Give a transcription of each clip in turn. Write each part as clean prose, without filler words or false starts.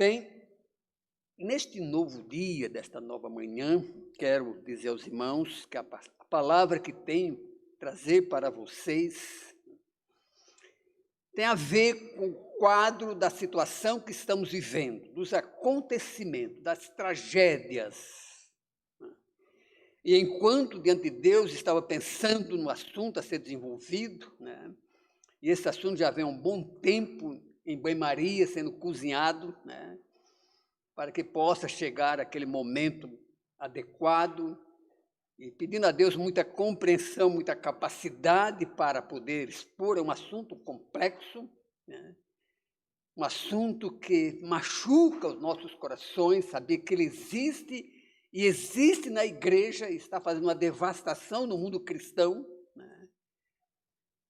Bem, neste novo dia, desta nova manhã, quero dizer aos irmãos que a palavra que tenho trazer para vocês tem a ver com o quadro da situação que estamos vivendo, dos acontecimentos, das tragédias. E enquanto diante de Deus estava pensando no assunto a ser desenvolvido, e esse assunto já vem há um bom tempo em banho-maria sendo cozinhado, para que possa chegar aquele momento adequado, e pedindo a Deus muita compreensão, muita capacidade para poder expor um assunto complexo, um assunto que machuca os nossos corações, saber que ele existe, e existe na igreja, e está fazendo uma devastação no mundo cristão,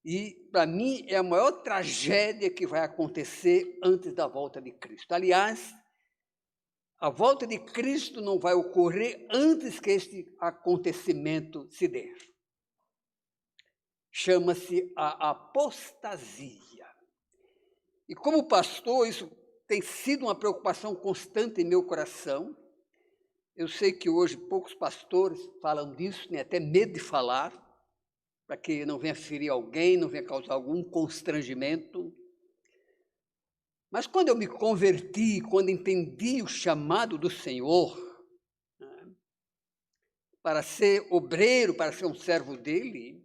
E, para mim, é a maior tragédia que vai acontecer antes da volta de Cristo. Aliás, a volta de Cristo não vai ocorrer antes que este acontecimento se dê. Chama-se a apostasia. E como pastor, isso tem sido uma preocupação constante em meu coração. Eu sei que hoje poucos pastores falam disso, têm até medo de falar, para que não venha ferir alguém, não venha causar algum constrangimento. Mas quando eu me converti, quando entendi o chamado do Senhor, para ser obreiro, para ser um servo dele,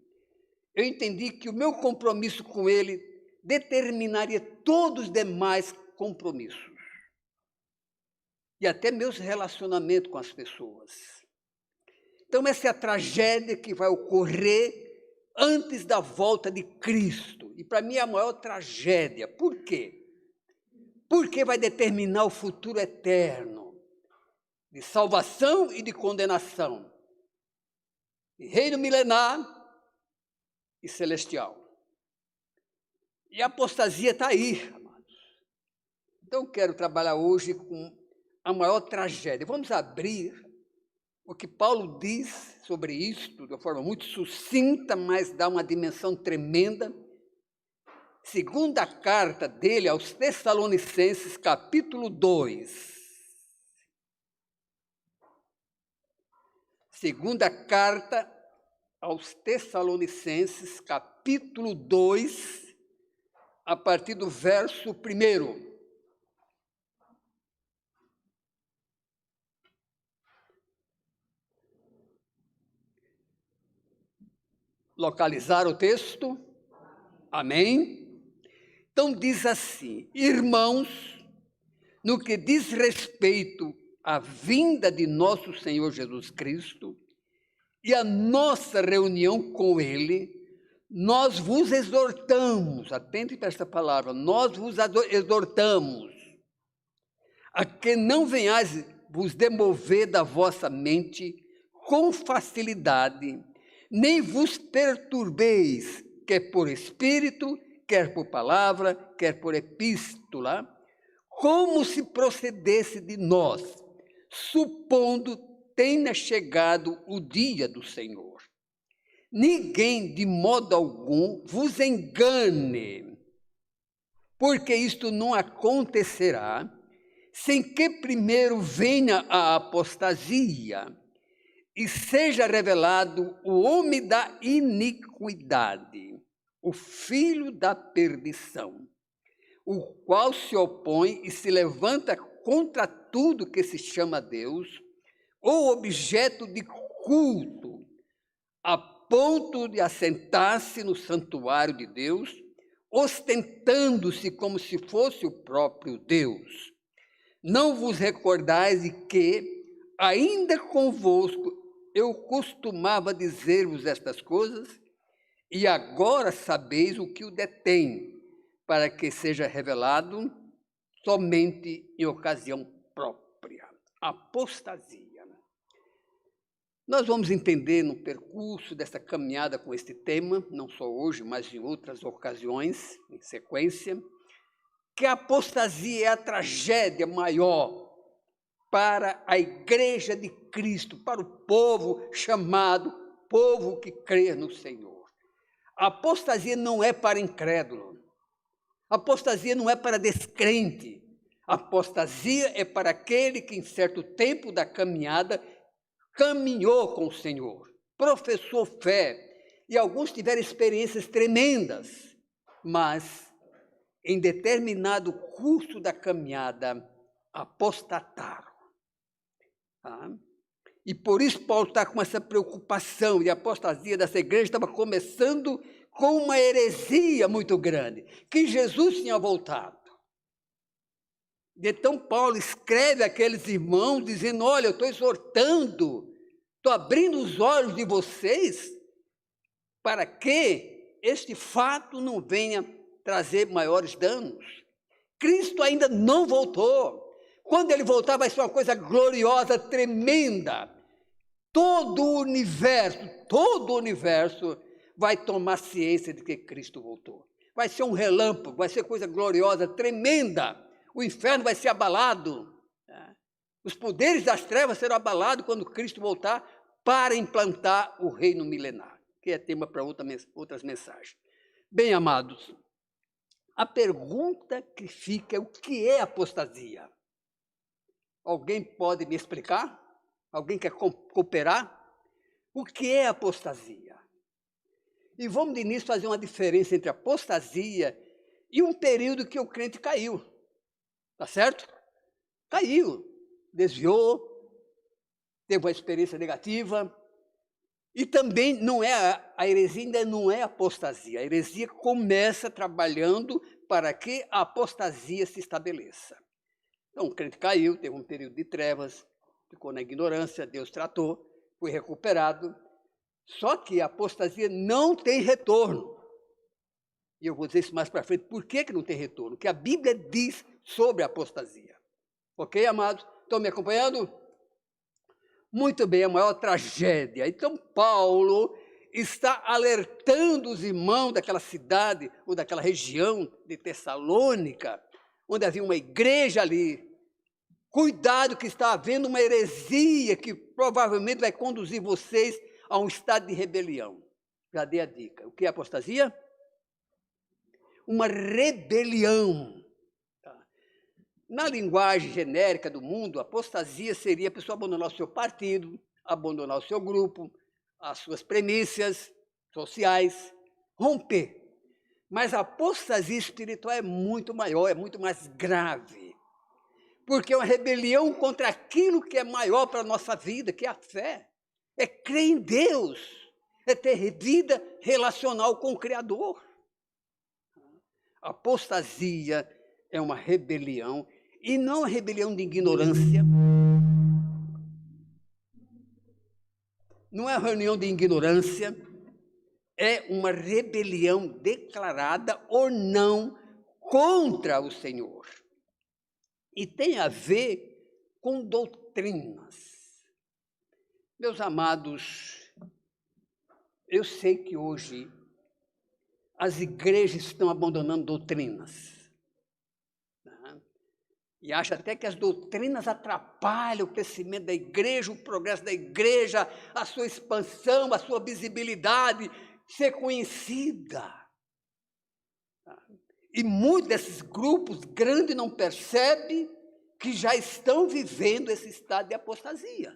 eu entendi que o meu compromisso com ele determinaria todos os demais compromissos. E até meus relacionamentos com as pessoas. Então essa é a tragédia que vai ocorrer antes da volta de Cristo. E para mim é a maior tragédia. Por quê? Porque vai determinar o futuro eterno, de salvação e de condenação, de reino milenar e celestial. E a apostasia está aí, amados. Então eu quero trabalhar hoje com a maior tragédia. Vamos abrir o que Paulo diz sobre isto, de uma forma muito sucinta, mas dá uma dimensão tremenda. Segunda carta dele aos Tessalonicenses, capítulo 2. Segunda carta aos Tessalonicenses, capítulo 2, a partir do verso 1. Localizar o texto? Amém? Então diz assim: irmãos, no que diz respeito à vinda de nosso Senhor Jesus Cristo e a nossa reunião com Ele, nós vos exortamos, atente para esta palavra, nós vos exortamos, a que não venhais vos demover da vossa mente com facilidade, nem vos perturbeis, quer por espírito, quer por palavra, quer por epístola, como se procedesse de nós, supondo tenha chegado o dia do Senhor. Ninguém, de modo algum, vos engane, porque isto não acontecerá sem que primeiro venha a apostasia, e seja revelado o homem da iniquidade, o filho da perdição, o qual se opõe e se levanta contra tudo que se chama Deus, ou objeto de culto, a ponto de assentar-se no santuário de Deus, ostentando-se como se fosse o próprio Deus. Não vos recordais de que, ainda convosco, eu costumava dizer-vos estas coisas, e agora sabeis o que o detém, para que seja revelado somente em ocasião própria. Apostasia. Nós vamos entender no percurso dessa caminhada com este tema, não só hoje, mas em outras ocasiões, em sequência, que a apostasia é a tragédia maior para a igreja de Cristo, para o povo chamado, povo que crê no Senhor. A apostasia não é para incrédulo, a apostasia não é para descrente, Apostasia é para aquele que, em certo tempo da caminhada, caminhou com o Senhor, professou fé, e alguns tiveram experiências tremendas, mas em determinado curso da caminhada apostataram. Tá? E por isso Paulo está com essa preocupação, e a apostasia dessa igreja estava começando com uma heresia muito grande, que Jesus tinha voltado. Então Paulo escreve àqueles irmãos dizendo, olha, eu estou exortando, estou abrindo os olhos de vocês para que este fato não venha trazer maiores danos. Cristo ainda não voltou. Quando ele voltar vai ser uma coisa gloriosa, tremenda. Todo o universo vai tomar ciência de que Cristo voltou. Vai ser um relâmpago, vai ser coisa gloriosa, tremenda. O inferno vai ser abalado. Os poderes das trevas serão abalados quando Cristo voltar para implantar o reino milenar, que é tema para outras mensagens. Bem, amados, a pergunta que fica é o que é apostasia? Alguém pode me explicar? Alguém quer cooperar? O que é apostasia? E vamos de início fazer uma diferença entre apostasia e um período que o crente caiu. Tá certo? Caiu, desviou, teve uma experiência negativa. E também não é, a heresia ainda não é apostasia. A heresia começa trabalhando para que a apostasia se estabeleça. Então, o crente caiu, teve um período de trevas, ficou na ignorância, Deus tratou, foi recuperado. Só que a apostasia não tem retorno. E eu vou dizer isso mais para frente. Por que não tem retorno? O que a Bíblia diz sobre a apostasia. Ok, amados? Estão me acompanhando? Muito bem, a maior tragédia. Então, Paulo está alertando os irmãos daquela cidade ou daquela região de Tessalônica, onde havia uma igreja ali. Cuidado que está havendo uma heresia que provavelmente vai conduzir vocês a um estado de rebelião. Já dei a dica. O que é apostasia? Uma rebelião. Na linguagem genérica do mundo, apostasia seria a pessoa abandonar o seu partido, abandonar o seu grupo, as suas premissas sociais, romper. Mas a apostasia espiritual é muito maior, é muito mais grave. Porque é uma rebelião contra aquilo que é maior para a nossa vida, que é a fé. É crer em Deus, é ter vida relacional com o Criador. A apostasia é uma rebelião, e não uma rebelião de ignorância. Não é uma reunião de ignorância, é uma rebelião declarada ou não contra o Senhor. E tem a ver com doutrinas. Meus amados, eu sei que hoje as igrejas estão abandonando doutrinas. E acha até que as doutrinas atrapalham o crescimento da igreja, o progresso da igreja, a sua expansão, a sua visibilidade, ser conhecida. E muitos desses grupos grandes não percebem que já estão vivendo esse estado de apostasia.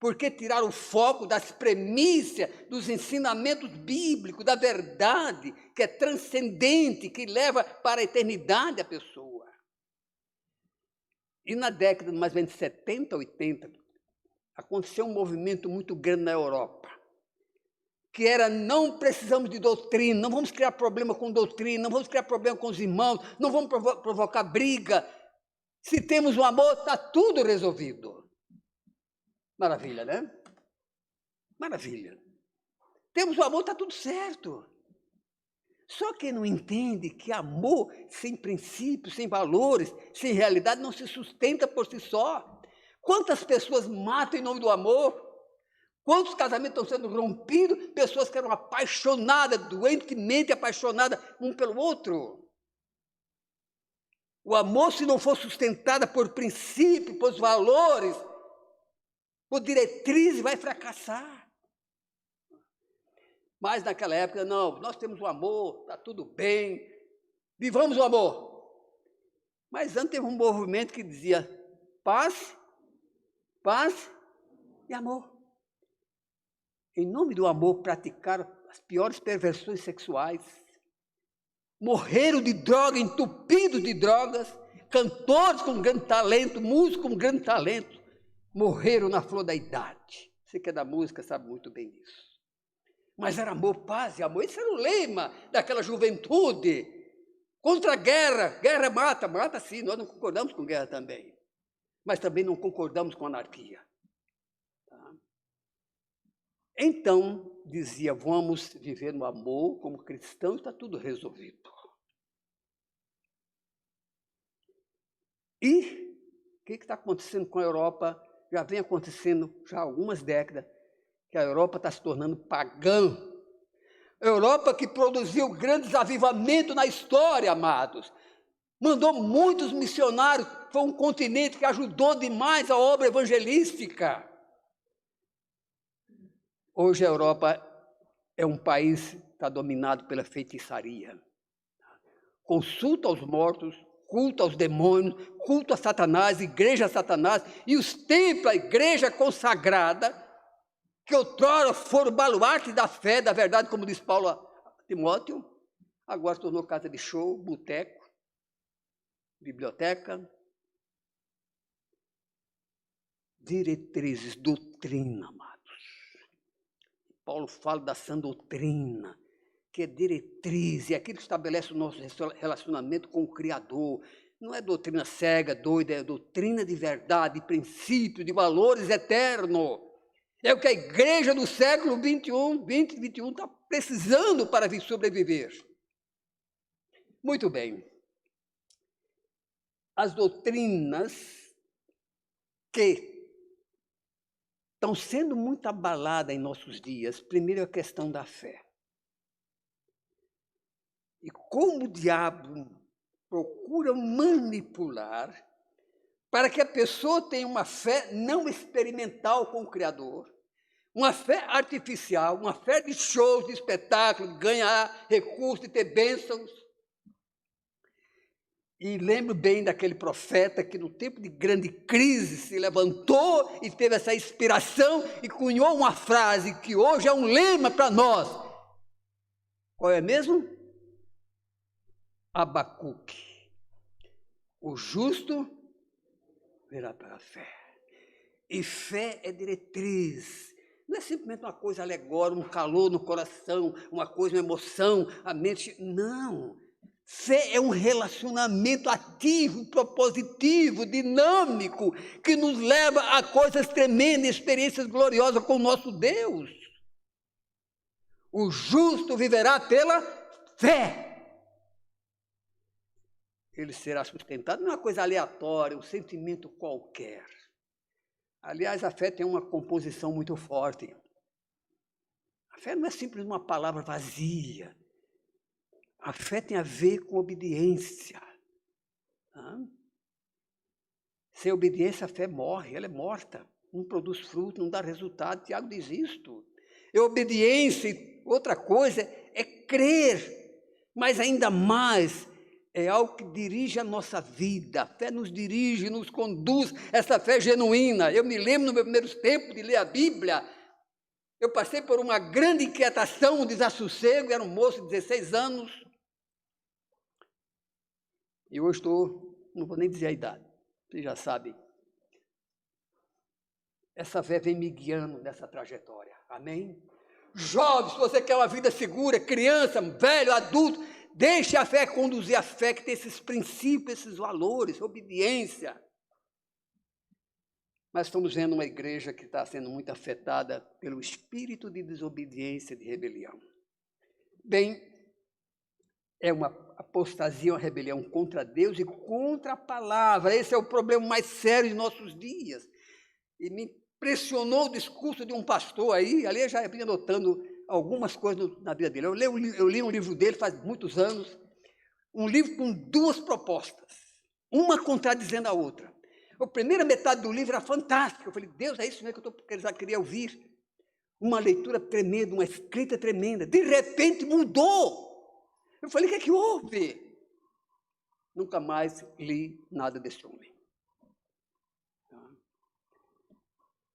Porque tiraram o foco das premissas, dos ensinamentos bíblicos, da verdade, que é transcendente, que leva para a eternidade a pessoa. E na década mais ou menos de 70, 80, aconteceu um movimento muito grande na Europa, que era, não precisamos de doutrina, não vamos criar problema com doutrina, não vamos criar problema com os irmãos, não vamos provocar briga. Se temos o amor, está tudo resolvido. Maravilha, né? Maravilha. Temos o amor, está tudo certo. Só quem não entende que amor sem princípios, sem valores, sem realidade, não se sustenta por si só. Quantas pessoas matam em nome do amor? Quantos casamentos estão sendo rompidos? Pessoas que eram apaixonadas, doentemente apaixonadas um pelo outro. O amor, se não for sustentado por princípios, por valores, por diretrizes, vai fracassar. Mas naquela época, não, nós temos o amor, está tudo bem, vivamos o amor. Mas antes teve um movimento que dizia paz, paz e amor. Em nome do amor, praticaram as piores perversões sexuais. Morreram de droga, entupidos de drogas. Cantores com grande talento, músicos com grande talento, morreram na flor da idade. Você que é da música sabe muito bem disso. Mas era amor, paz e amor. Esse era o lema daquela juventude. Contra a guerra. Guerra mata, mata sim. Nós não concordamos com guerra também. Mas também não concordamos com anarquia. Tá? Então, dizia, vamos viver no amor como cristãos, está tudo resolvido. E o que está acontecendo com a Europa? Já vem acontecendo já há algumas décadas, que a Europa está se tornando pagã. A Europa que produziu grandes avivamentos na história, amados. Mandou muitos missionários, foi um continente que ajudou demais a obra evangelística. Hoje a Europa é um país que está dominado pela feitiçaria. Consulta aos mortos, culto aos demônios, culto a Satanás, igreja a Satanás, e os templos, a igreja consagrada, que outrora foram baluarte da fé, da verdade, como diz Paulo a Timóteo, agora se tornou casa de show, boteco, biblioteca. Diretrizes, doutrina, amados. Paulo fala da sã doutrina, que é diretriz, é aquilo que estabelece o nosso relacionamento com o Criador. Não é doutrina cega, doida, é doutrina de verdade, de princípio, de valores eternos. É o que a igreja do século 21 está precisando para sobreviver. Muito bem. As doutrinas que estão sendo muito abaladas em nossos dias, primeiro é a questão da fé. E como o diabo procura manipular para que a pessoa tenha uma fé não experimental com o Criador, uma fé artificial, uma fé de shows, de espetáculo, de ganhar recursos, de ter bênçãos. E lembro bem daquele profeta que no tempo de grande crise se levantou e teve essa inspiração e cunhou uma frase que hoje é um lema para nós. Qual é mesmo? Abacuque. O justo verá pela fé. E fé é diretriz. Não é simplesmente uma coisa alegórica, um calor no coração, uma coisa, uma emoção, a mente. Não. Fé é um relacionamento ativo, propositivo, dinâmico, que nos leva a coisas tremendas, experiências gloriosas com o nosso Deus. O justo viverá pela fé. Ele será sustentado, não é uma coisa aleatória, um sentimento qualquer. Aliás, a fé tem uma composição muito forte. A fé não é simplesmente uma palavra vazia. A fé tem a ver com obediência. Sem obediência, a fé morre, ela é morta. Não produz fruto, não dá resultado. Tiago diz isto. E obediência, outra coisa, é crer. Mas ainda mais, é algo que dirige a nossa vida. A fé nos dirige, nos conduz, essa fé genuína. Eu me lembro, no meu primeiro tempo de ler a Bíblia, eu passei por uma grande inquietação, um desassossego, era um moço de 16 anos. E hoje não vou nem dizer a idade, vocês já sabem. Essa fé vem me guiando nessa trajetória, amém? Jovem, se você quer uma vida segura, criança, velho, adulto, deixe a fé conduzir a fé que tem esses princípios, esses valores, obediência. Mas estamos vendo uma igreja que está sendo muito afetada pelo espírito de desobediência, de rebelião. Bem, é uma apostasia, uma rebelião contra Deus e contra a palavra. Esse é o problema mais sério de nossos dias. E me impressionou o discurso de um pastor aí, ali eu já vinha notando algumas coisas na vida dele. Eu li um livro dele faz muitos anos, um livro com duas propostas, uma contradizendo a outra. A primeira metade do livro era fantástica. Eu falei, Deus, é isso mesmo que eu já queria ouvir. Uma leitura tremenda, uma escrita tremenda. De repente mudou. Eu falei, o que é que houve? Nunca mais li nada desse homem.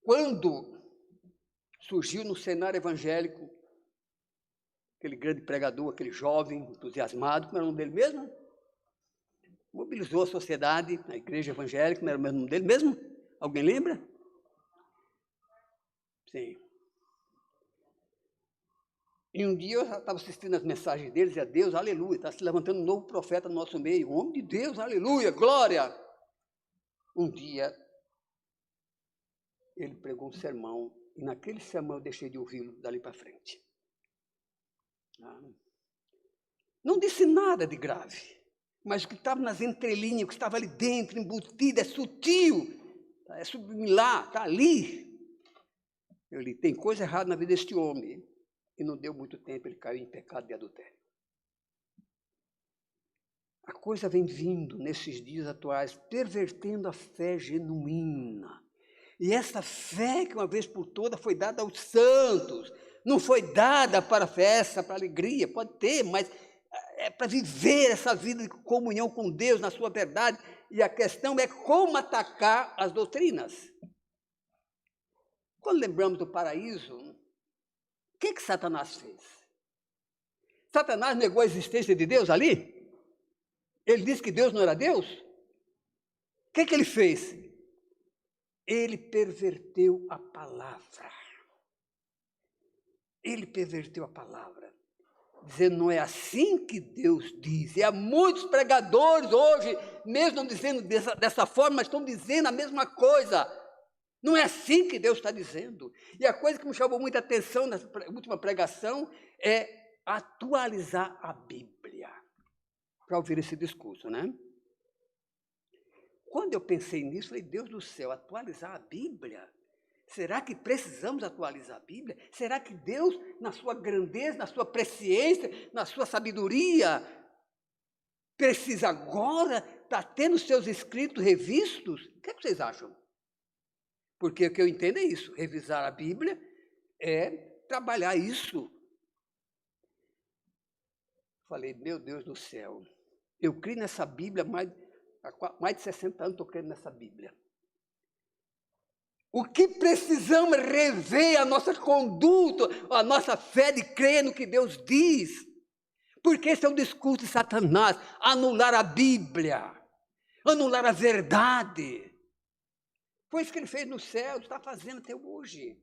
Quando surgiu no cenário evangélico aquele grande pregador, aquele jovem entusiasmado, como era o nome dele mesmo? Mobilizou a sociedade, a igreja evangélica, como era o nome dele mesmo? Alguém lembra? Sim. E um dia eu estava assistindo as mensagens deles, e a Deus, aleluia, está se levantando um novo profeta no nosso meio, um homem de Deus, aleluia, glória. Um dia, ele pregou um sermão, e naquele sermão eu deixei de ouvi-lo dali para frente. Não disse nada de grave, mas o que estava nas entrelinhas, o que estava ali dentro, embutido, é sutil, é subliminar, está ali. Eu li, tem coisa errada na vida deste homem. E não deu muito tempo, ele caiu em pecado de adultério. A coisa vem vindo nesses dias atuais, pervertendo a fé genuína. E essa fé que uma vez por toda foi dada aos santos, não foi dada para festa, para alegria, pode ter, mas é para viver essa vida de comunhão com Deus na sua verdade. E a questão é como atacar as doutrinas. Quando lembramos do paraíso, o que Satanás fez? Satanás negou a existência de Deus ali? Ele disse que Deus não era Deus? O que ele fez? Ele perverteu a palavra. Ele perverteu a palavra. Dizendo, não é assim que Deus diz. E há muitos pregadores hoje, mesmo não dizendo dessa forma, mas estão dizendo a mesma coisa. Não é assim que Deus está dizendo. E a coisa que me chamou muita atenção nessa última pregação é atualizar a Bíblia. Para ouvir esse discurso, né? Quando eu pensei nisso, falei, Deus do céu, atualizar a Bíblia? Será que precisamos atualizar a Bíblia? Será que Deus, na sua grandeza, na sua presciência, na sua sabedoria, precisa agora estar tendo seus escritos revistos? O que vocês acham? Porque o que eu entendo é isso, revisar a Bíblia é trabalhar isso. Falei, meu Deus do céu, eu criei nessa Bíblia, há mais de 60 anos estou crendo nessa Bíblia. O que precisamos é rever a nossa conduta, a nossa fé de crer no que Deus diz. Porque esse é o discurso de Satanás, anular a Bíblia, anular a verdade. Foi isso que ele fez no céu, está fazendo até hoje.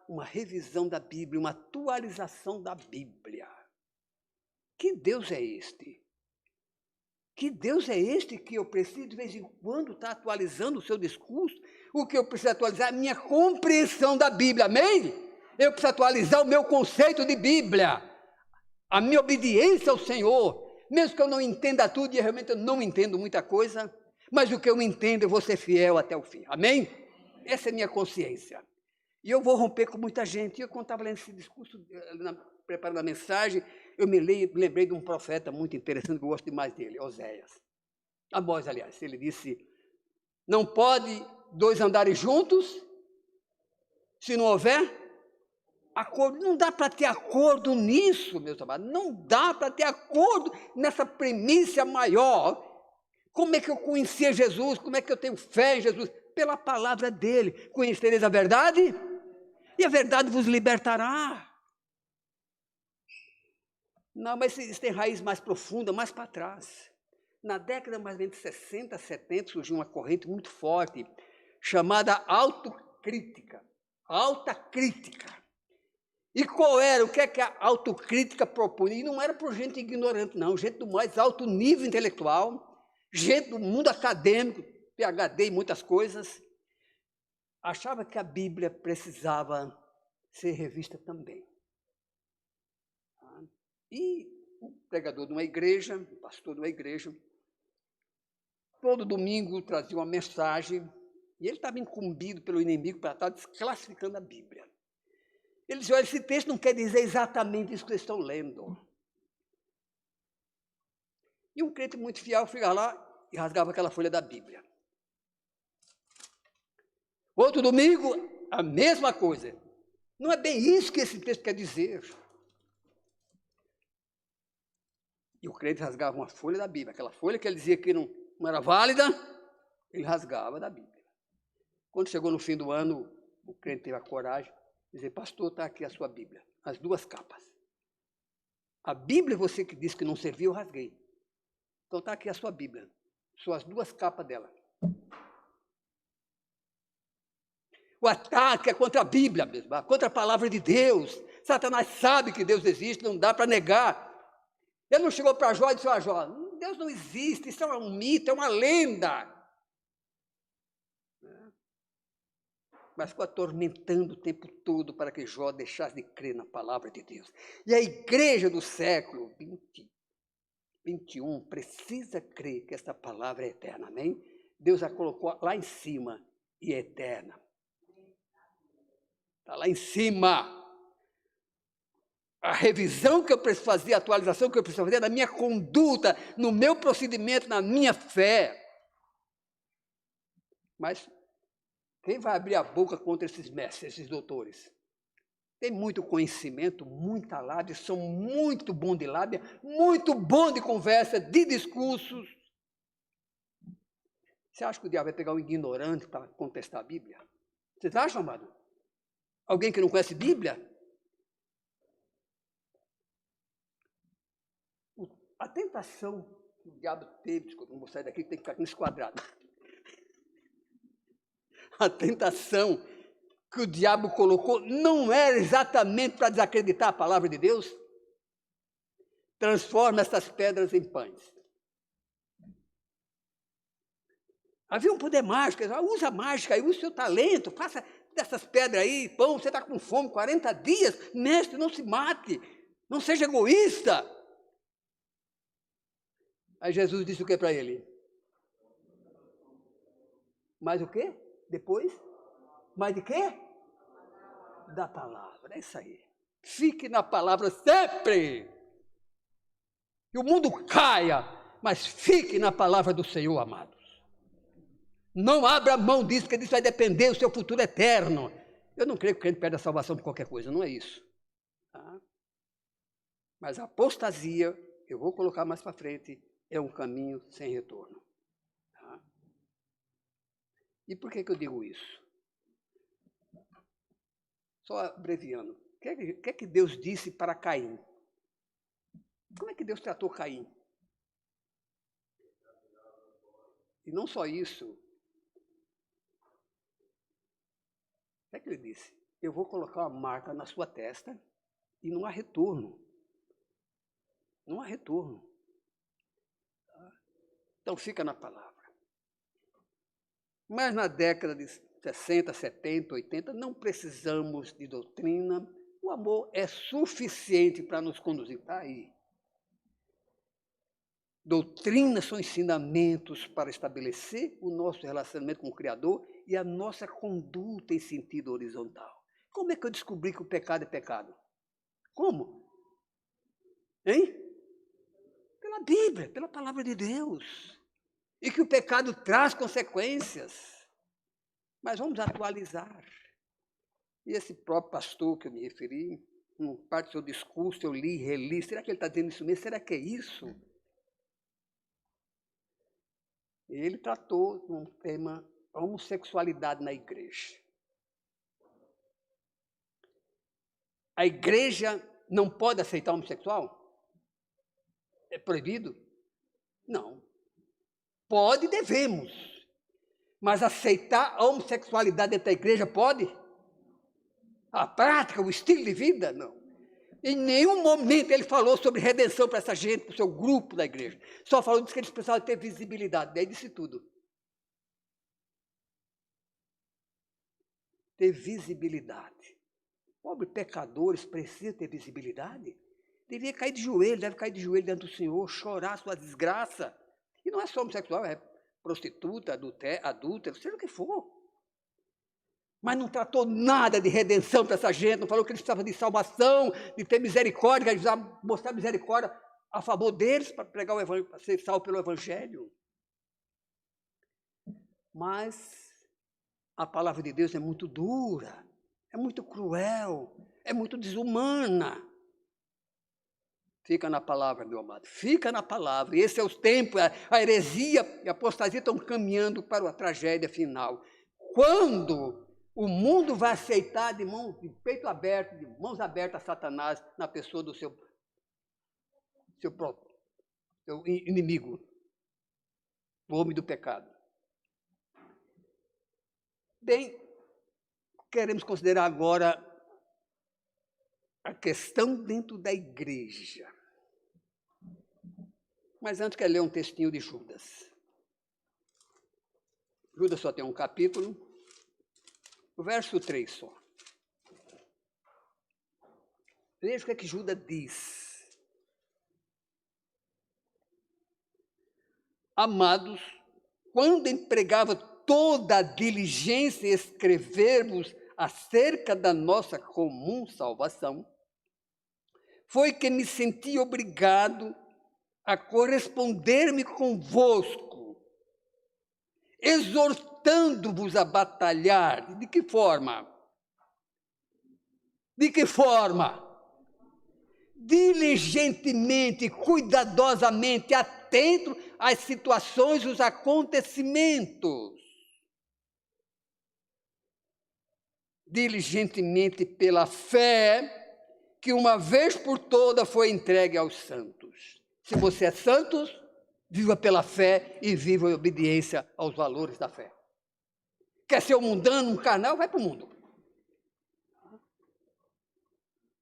Uma revisão da Bíblia, uma atualização da Bíblia. Que Deus é este? Que Deus é este que eu preciso de vez em quando estar atualizando o seu discurso? O que eu preciso atualizar é a minha compreensão da Bíblia, amém? Eu preciso atualizar o meu conceito de Bíblia, a minha obediência ao Senhor. Mesmo que eu não entenda tudo, e realmente eu não entendo muita coisa, mas o que eu entendo, eu vou ser fiel até o fim. Amém? Essa é a minha consciência. E eu vou romper com muita gente. E eu, quando estava lendo esse discurso, preparando a mensagem, eu me lembrei de um profeta muito interessante, que eu gosto demais dele, Oséias. Amós, aliás. Ele disse, não pode dois andarem juntos, se não houver acordo. Não dá para ter acordo nisso, meus amados. Não dá para ter acordo nessa premissa maior. Como é que eu conhecia Jesus? Como é que eu tenho fé em Jesus? Pela palavra dele. Conhecereis a verdade? E a verdade vos libertará. Não, mas isso tem raiz mais profunda, mais para trás. Na década mais ou menos de 60, 70, surgiu uma corrente muito forte, chamada autocrítica. Alta crítica. E qual era? O que é que a autocrítica propunha? E não era por gente ignorante, não. Gente do mais alto nível intelectual, gente do mundo acadêmico, PhD em muitas coisas, achava que a Bíblia precisava ser revista também. E o pregador de uma igreja, o pastor de uma igreja, todo domingo trazia uma mensagem, e ele estava incumbido pelo inimigo para estar desclassificando a Bíblia. Ele dizia, olha, esse texto não quer dizer exatamente isso que vocês estão lendo. E um crente muito fiel ficava lá e rasgava aquela folha da Bíblia. Outro domingo, a mesma coisa. Não é bem isso que esse texto quer dizer. E o crente rasgava uma folha da Bíblia. Aquela folha que ele dizia que não era válida, ele rasgava da Bíblia. Quando chegou no fim do ano, o crente teve a coragem de dizer, pastor, está aqui a sua Bíblia, as 2 capas. A Bíblia, você que disse que não servia, eu rasguei. Então está aqui a sua Bíblia, são as 2 capas dela. O ataque é contra a Bíblia mesmo, contra a palavra de Deus. Satanás sabe que Deus existe, não dá para negar. Ele não chegou para Jó e disse, Jó, Deus não existe, isso é um mito, é uma lenda. Mas ficou atormentando o tempo todo para que Jó deixasse de crer na palavra de Deus. E a igreja do século 21 precisa crer que essa palavra é eterna, amém? Deus a colocou lá em cima e é eterna. Está lá em cima. A revisão que eu preciso fazer, a atualização que eu preciso fazer na minha conduta, no meu procedimento, na minha fé. Mas quem vai abrir a boca contra esses mestres, esses doutores? Tem muito conhecimento, muita lábia, são muito bons de lábia, muito bom de conversa, de discursos. Você acha que o diabo vai pegar um ignorante para contestar a Bíblia? Vocês acham, amado? Alguém que não conhece Bíblia? A tentação que o diabo teve, desculpa, não vou sair daqui, tem que ficar aqui nesse quadrado. A tentação que o diabo colocou não era exatamente para desacreditar a palavra de Deus. Transforma essas pedras em pães. Havia um poder mágico, usa a mágica, usa o seu talento, faça dessas pedras aí pão, você está com fome 40 dias, mestre, não se mate, não seja egoísta. Aí Jesus disse o que para ele? Mais o quê? Depois? Mais de quê? Da palavra, é isso aí. Fique na palavra sempre. Que o mundo caia, mas fique na palavra do Senhor, amados. Não abra mão disso, porque disso vai depender do seu futuro eterno. Eu não creio que o crente perde a salvação por qualquer coisa, não é isso. Tá? Mas a apostasia, eu vou colocar mais para frente, é um caminho sem retorno. Tá? E por que eu digo isso? Só abreviando. O que é que Deus disse para Caim? Como é que Deus tratou Caim? E não só isso. O que é que ele disse? Eu vou colocar uma marca na sua testa e não há retorno. Não há retorno. Então fica na palavra. Mas na década de 60, 70, 80, não precisamos de doutrina. O amor é suficiente para nos conduzir. Está aí. Doutrinas são ensinamentos para estabelecer o nosso relacionamento com o Criador e a nossa conduta em sentido horizontal. Como é que eu descobri que o pecado é pecado? Como? Hein? Pela Bíblia, pela palavra de Deus. E que o pecado traz consequências. Mas vamos atualizar. E esse próprio pastor que eu me referi, em parte do seu discurso, eu li, reli, será que ele está dizendo isso mesmo? Será que é isso? Ele tratou de um tema, homossexualidade na igreja. A igreja não pode aceitar homossexual? É proibido? Não. Pode e devemos. Mas aceitar a homossexualidade dentro da igreja pode? A prática, o estilo de vida? Não. Em nenhum momento ele falou sobre redenção para essa gente, para o seu grupo da igreja. Só falou que eles precisavam ter visibilidade. Daí disse tudo. Ter visibilidade. Pobres pecadores precisam ter visibilidade. Devia cair de joelho, deve cair de joelho diante do Senhor, chorar a sua desgraça. E não é só homossexual, é prostituta, adúltera, seja o que for. Mas não tratou nada de redenção para essa gente, não falou que eles precisavam de salvação, de ter misericórdia, que eles precisavam mostrar misericórdia a favor deles, para pregar o evangelho, para ser salvo pelo evangelho. Mas a palavra de Deus é muito dura, é muito cruel, é muito desumana. Fica na palavra, meu amado. Fica na palavra. E esse é o tempo. A heresia e a apostasia estão caminhando para a tragédia final. Quando o mundo vai aceitar de peito aberto, de mãos abertas a Satanás na pessoa do seu inimigo, o homem do pecado. Bem, queremos considerar agora a questão dentro da igreja. Mas antes quero ler um textinho de Judas. Judas só tem um capítulo, o verso 3 só. Veja o que Judas diz. Amados, quando empregava toda a diligência em escrevermos acerca da nossa comum salvação, foi que me senti obrigado a corresponder-me convosco, exortando-vos a batalhar. De que forma? De que forma? Diligentemente, cuidadosamente, atento às situações, os acontecimentos. Diligentemente pela fé que uma vez por todas foi entregue aos santos. Se você é santo, viva pela fé e viva em obediência aos valores da fé. Quer ser um mundano, um carnal, vai para o mundo.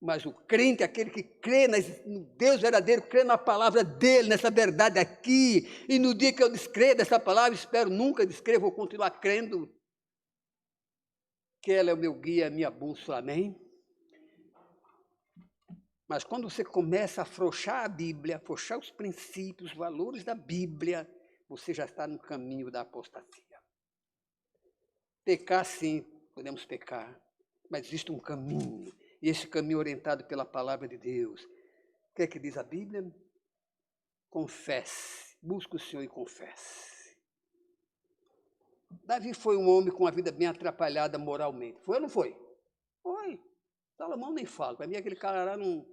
Mas o crente, aquele que crê no Deus verdadeiro, crê na palavra dele, nessa verdade aqui, e no dia que eu descrevo essa palavra, espero nunca descrever, vou continuar crendo que ela é o meu guia, a minha bússola, amém? Mas quando você começa a afrouxar a Bíblia, afrouxar os princípios, os valores da Bíblia, você já está no caminho da apostasia. Pecar, sim, podemos pecar, mas existe um caminho, e esse caminho orientado pela palavra de Deus. O que é que diz a Bíblia? Confesse, busque o Senhor e confesse. Davi foi um homem com uma vida bem atrapalhada moralmente. Foi ou não foi? Foi. Salomão nem fala. Para mim, aquele cara lá não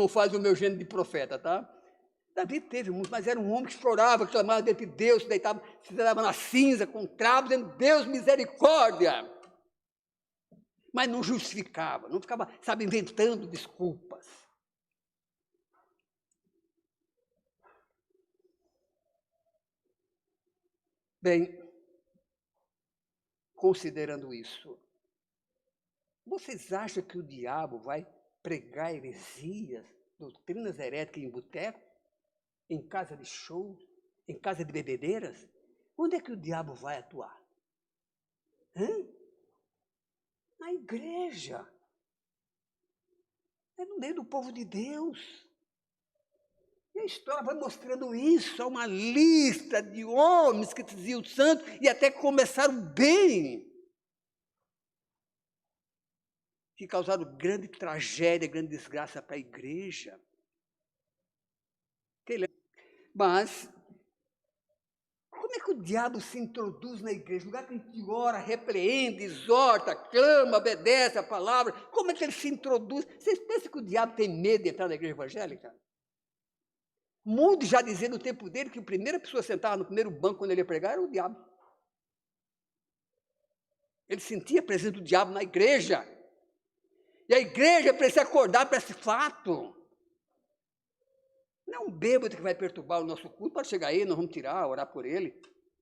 faz o meu gênero de profeta, tá? Davi teve muito, mas era um homem que chorava, que clamava diante de Deus, se deitava na cinza, com trapos, dizendo, Deus, misericórdia. Mas não justificava, não ficava, inventando desculpas. Bem, considerando isso, vocês acham que o diabo vai pregar heresias, doutrinas heréticas em boteco, em casa de show, em casa de bebedeiras? Onde é que o diabo vai atuar? Na igreja. É no meio do povo de Deus. E a história vai mostrando isso. Há uma lista de homens que se diziam santos e até que começaram bem, que causaram grande tragédia, grande desgraça para a igreja. Mas, como é que o diabo se introduz na igreja? No lugar que a gente ora, repreende, exorta, clama, obedece a palavra, como é que ele se introduz? Vocês pensam que o diabo tem medo de entrar na igreja evangélica? Muitos já diziam no tempo dele que a primeira pessoa que sentava no primeiro banco quando ele ia pregar era o diabo. Ele sentia a presença do diabo na igreja. E a igreja precisa acordar para esse fato. Não é um bêbado que vai perturbar o nosso culto, pode chegar aí, nós vamos tirar, orar por ele.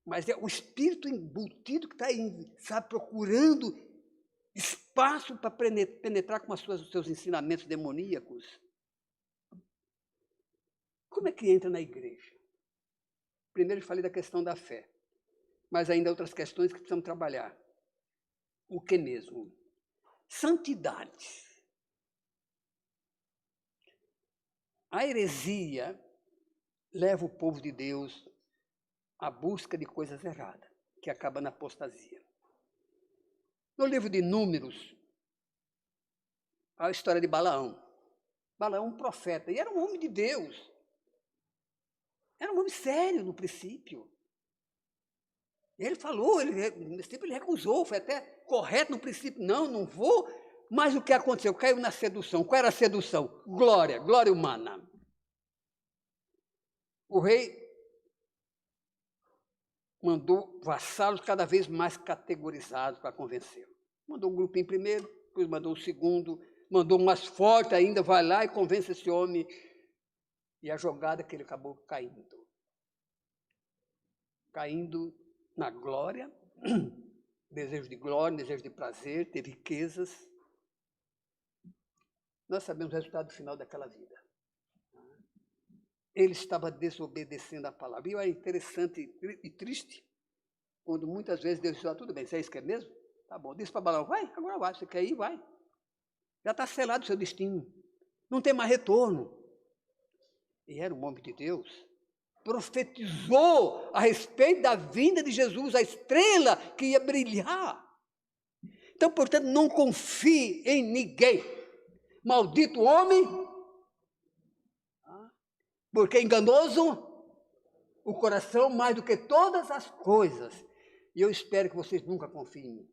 Mas é o espírito embutido que está aí, procurando espaço para penetrar com os seus ensinamentos demoníacos. Como é que entra na igreja? Primeiro eu falei da questão da fé, mas ainda há outras questões que precisamos trabalhar. O que mesmo? Santidade. A heresia leva o povo de Deus à busca de coisas erradas, que acaba na apostasia. No livro de Números, há a história de Balaão. Balaão, um profeta, e era um homem de Deus. Era um homem sério no princípio. Ele falou, nesse tempo ele recusou, foi até correto no princípio. Não vou Mas o que aconteceu? Caiu na sedução. Qual era a sedução? Glória, glória humana. O rei mandou vassalos cada vez mais categorizados para convencê-lo. Mandou um grupinho primeiro, depois mandou o segundo, mandou um mais forte ainda, vai lá e convence esse homem. E a jogada que ele acabou caindo. Caindo na glória, desejo de glória, desejo de prazer, ter riquezas. Nós sabemos o resultado final daquela vida. Ele estava desobedecendo a palavra. E é interessante e triste, quando muitas vezes Deus diz, tudo bem, você é isso que é mesmo? Tá bom, diz para Balaão, vai, agora vai, você quer ir, vai. Já está selado o seu destino. Não tem mais retorno. E era um homem de Deus. Profetizou a respeito da vinda de Jesus, a estrela que ia brilhar. Então, portanto, não confie em ninguém. Maldito homem, porque é enganoso o coração mais do que todas as coisas. E eu espero que vocês nunca confiem em mim.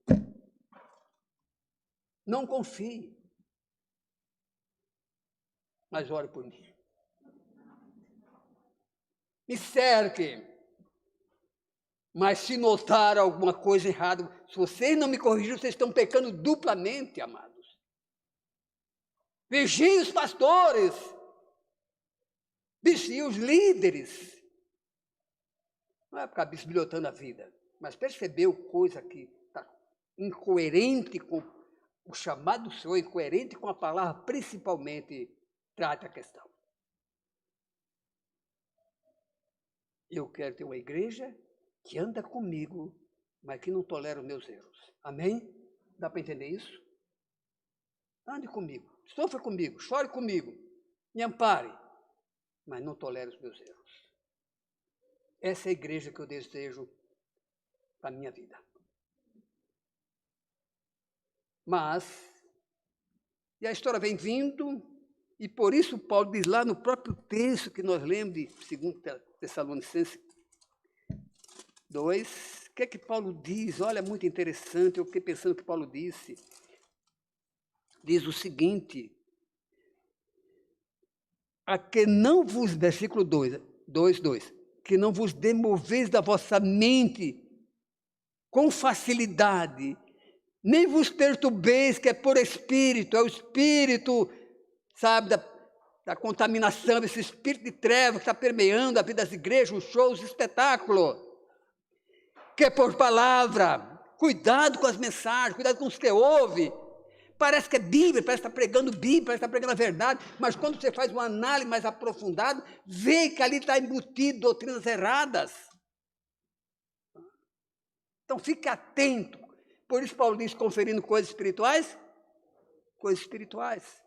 Não confie. Mas ore por mim. Me cerque. Mas se notar alguma coisa errada, se vocês não me corrigirem, vocês estão pecando duplamente, amados. Vigiem os pastores. Vigiem os líderes. Não é ficar bisbilhotando a vida, mas percebeu coisa que está incoerente com o chamado do Senhor, incoerente com a palavra, principalmente, trata a questão. Eu quero ter uma igreja que anda comigo, mas que não tolera os meus erros. Amém? Dá para entender isso? Ande comigo, sofra comigo, chore comigo, me ampare, mas não tolere os meus erros. Essa é a igreja que eu desejo para a minha vida. Mas, e a história vem vindo, e por isso Paulo diz lá no próprio texto que nós lemos de 2 Tessalonicenses 2, o que é que Paulo diz? Olha, muito interessante, eu fiquei pensando o que Paulo disse. Diz o seguinte, a que não vos, versículo 2, que não vos demoveis da vossa mente com facilidade, nem vos perturbeis, que é por espírito, é o espírito, sabe, da contaminação, esse espírito de trevas que está permeando a vida das igrejas, os shows, os espetáculos, que é por palavra. Cuidado com as mensagens, cuidado com os que ouve. Parece que é Bíblia, parece que está pregando Bíblia, parece que está pregando a verdade, mas quando você faz uma análise mais aprofundada, vê que ali está embutido doutrinas erradas. Então fique atento. Por isso Paulo diz, conferindo coisas espirituais. Coisas espirituais.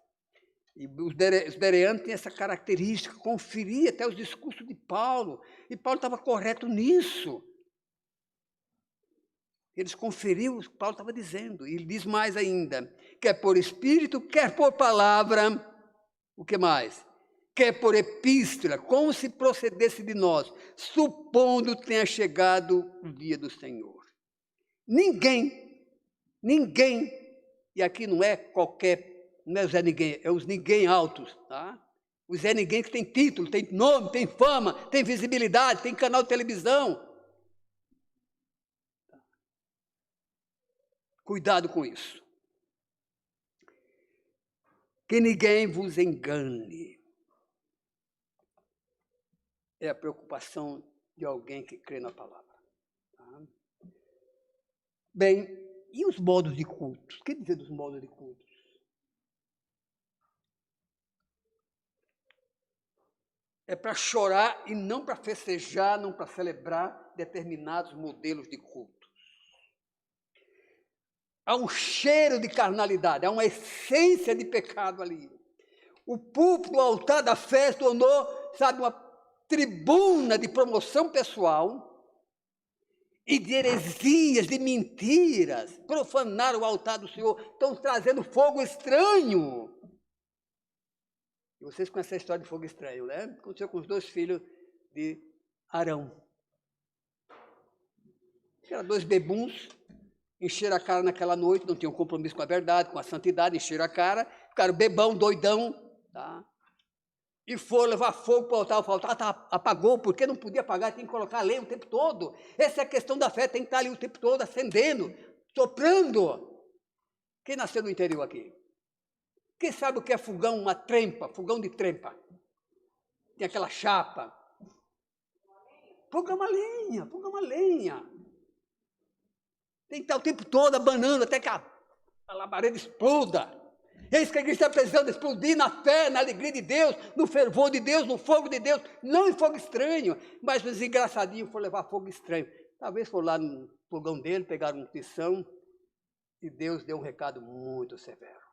E os bereanos têm essa característica, conferir até os discursos de Paulo. E Paulo estava correto nisso. Eles conferiram o que Paulo estava dizendo. E ele diz mais ainda, quer por espírito, quer por palavra, o que mais? Quer por epístola, como se procedesse de nós, supondo tenha chegado o dia do Senhor. Ninguém, e aqui não é qualquer, não é o Zé Ninguém, é os ninguém altos, tá? O Zé Ninguém que tem título, tem nome, tem fama, tem visibilidade, tem canal de televisão. Cuidado com isso. Que ninguém vos engane. É a preocupação de alguém que crê na palavra. Tá? Bem, e os modos de culto? O que dizer dos modos de culto? É para chorar e não para festejar, não para celebrar determinados modelos de culto. Há um cheiro de carnalidade, há uma essência de pecado ali. O púlpito, o altar da fé se tornou, sabe, uma tribuna de promoção pessoal e de heresias, de mentiras. Profanaram o altar do Senhor, estão trazendo fogo estranho. E vocês conhecem a história de fogo estranho, né? Aconteceu com os 2 filhos de Arão. Eram 2 bebuns, encheram a cara naquela noite, não tinham compromisso com a verdade, com a santidade, encheram a cara, ficaram bebão, doidão, tá? E foram levar fogo para o altar, apagou, porque não podia apagar, tem que colocar lenha o tempo todo. Essa é a questão da fé, tem que estar ali o tempo todo, acendendo, soprando. Quem nasceu no interior aqui? Quem sabe o que é fogão, uma trempa, fogão de trempa? Tem aquela chapa. Fogão a lenha. Tem que estar o tempo todo abanando até que a labareda exploda. É isso que a igreja está precisando, explodir na fé, na alegria de Deus, no fervor de Deus, no fogo de Deus, não em fogo estranho, mas os engraçadinhos foram levar fogo estranho. Talvez foram lá no fogão dele, pegaram uma missão, e Deus deu um recado muito severo.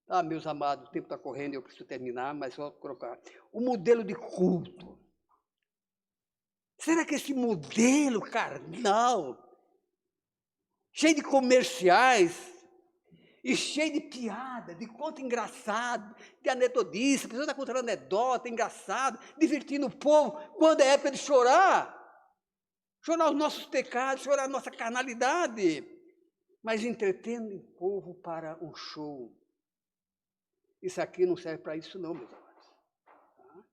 Ah, meus amados, o tempo está correndo, eu preciso terminar, mas vou colocar. O modelo de culto. Será que esse modelo carnal, cheio de comerciais, e cheio de piada, de conto engraçado, de anedodice, a pessoa está contando anedota, engraçado, divertindo o povo, quando é época de chorar os nossos pecados, chorar a nossa carnalidade, mas entretendo o povo para um show. Isso aqui não serve para isso não, meus amados. Tá?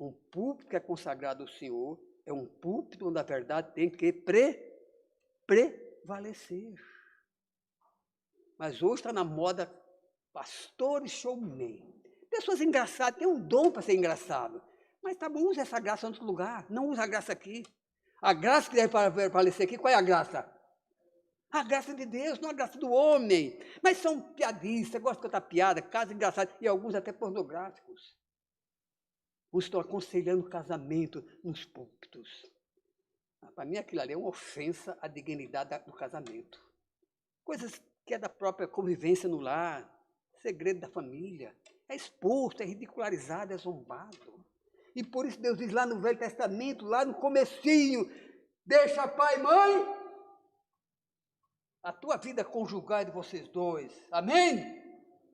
Um púlpito que é consagrado ao Senhor é um púlpito onde a verdade tem que prevalecer. Mas hoje está na moda pastor e showman. Pessoas engraçadas, têm um dom para ser engraçado. Mas tá bom, usa essa graça em outro lugar. Não usa a graça aqui. A graça que deve prevalecer aqui, qual é a graça? A graça de Deus, não a graça do homem. Mas são piadistas, gostam de contar piada, casos engraçados, e alguns até pornográficos. Uns estão aconselhando casamento nos púlpitos. Para mim, aquilo ali é uma ofensa à dignidade do casamento. Coisas que é da própria convivência no lar, segredo da família, é exposto, é ridicularizado, é zombado. E por isso Deus diz lá no Velho Testamento, lá no comecinho, deixa pai e mãe, a tua vida conjugal é de vocês dois, amém?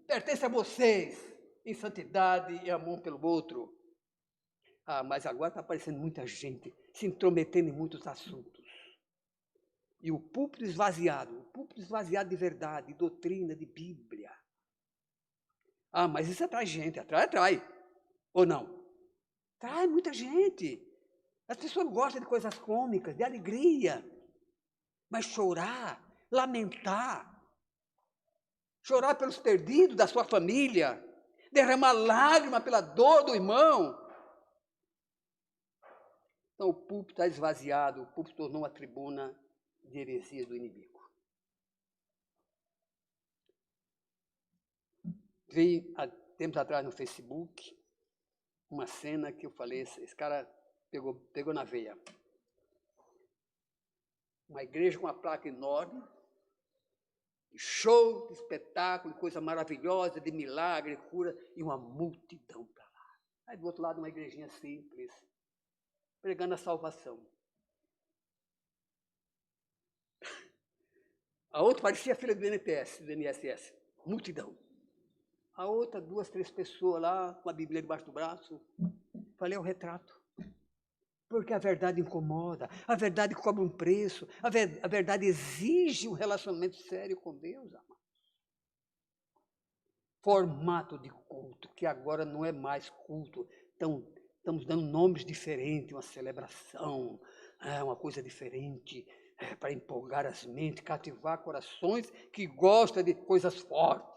Pertence a vocês, em santidade e amor pelo outro. Ah, mas agora está aparecendo muita gente se intrometendo em muitos assuntos. E o púlpito esvaziado de verdade, de doutrina, de Bíblia. Ah, mas isso atrai gente, atrai. Ou não? Atrai muita gente. As pessoas gostam de coisas cômicas, de alegria. Mas chorar, lamentar, chorar pelos perdidos da sua família, derramar lágrima pela dor do irmão. Então o púlpito está esvaziado, o púlpito tornou uma tribuna de heresias do inimigo. Vi há tempos atrás no Facebook uma cena que eu falei, esse cara pegou na veia. Uma igreja com uma placa enorme, show, de espetáculo, coisa maravilhosa, de milagre, cura, e uma multidão para lá. Aí do outro lado uma igrejinha simples, pregando a salvação. A outra parecia a filha do INSS, multidão. A outra, 2, 3 pessoas lá, com a Bíblia debaixo do braço. Falei, é o retrato. Porque a verdade incomoda, a verdade cobra um preço, a verdade exige um relacionamento sério com Deus, amado. Formato de culto, que agora não é mais culto. Então, estamos dando nomes diferentes, uma celebração, uma coisa diferente, para empolgar as mentes, cativar corações que gostam de coisas fortes.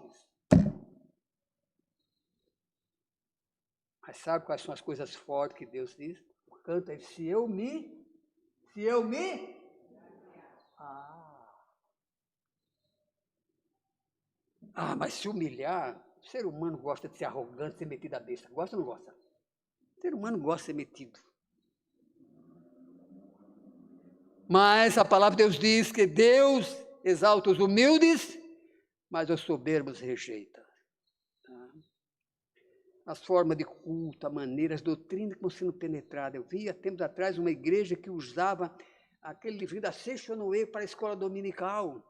Mas sabe quais são as coisas fortes que Deus diz? Canta aí, se eu me... Mas se humilhar, o ser humano gosta de ser arrogante, ser metido à besta. Gosta ou não gosta? O ser humano gosta de ser metido. Mas a palavra de Deus diz que Deus exalta os humildes, mas os soberbos rejeita. As formas de culto, a maneira, as doutrinas que vão sendo penetradas. Eu vi há tempos atrás uma igreja que usava aquele livrinho da Seixonoe para a escola dominical.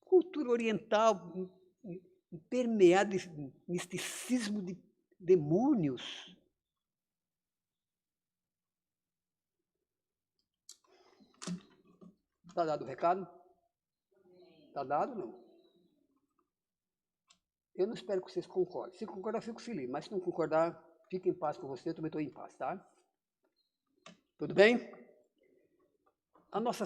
Cultura oriental, permeada de misticismo de demônios. Está dado o recado? Está dado, não? Eu não espero que vocês concordem. Se concordar, fico feliz. Mas se não concordar, fique em paz com você. Eu também estou em paz, tá? Tudo bem? A nossa